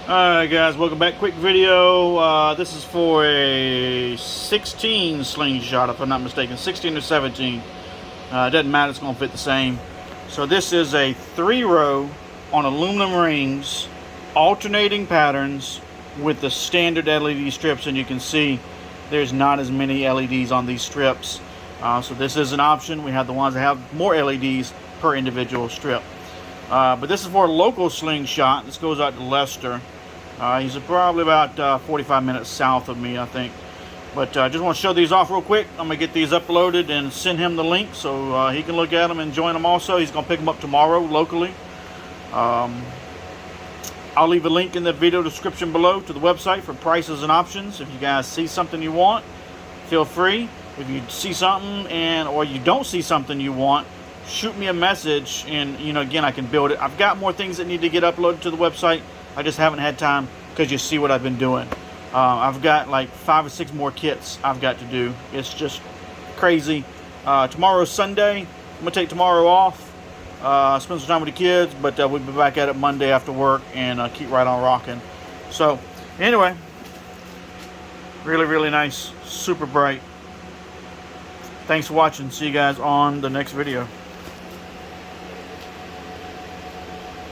Alright guys, welcome back. Quick video. This is for a 16 slingshot, if I'm not mistaken. 16 or 17. It doesn't matter, it's going to fit the same. So this is a 3-row on aluminum rings, alternating patterns with the standard LED strips. And you can see there's not as many LEDs on these strips. So this is an option. We have the ones that have more LEDs per individual strip. But this is for a local slingshot. This goes out to Leicester. He's probably about 45 minutes south of me, I think. But I just want to show these off real quick. I'm going to get these uploaded and send him the link so he can look at them and join them also. He's going to pick them up tomorrow locally. I'll leave a link in the video description below to the website for prices and options. If you guys see something you want, feel free. If you see something or you don't see something you want, shoot me a message and, again, I can build it. I've got more things that need to get uploaded to the website. I just haven't had time because you see what I've been doing. I've got like 5 or 6 more kits I've got to do. It's just crazy. Tomorrow's Sunday. I'm going to take tomorrow off. Spend some time with the kids, but we'll be back at it Monday after work and keep right on rocking. So, anyway, really, really nice. Super bright. Thanks for watching. See you guys on the next video.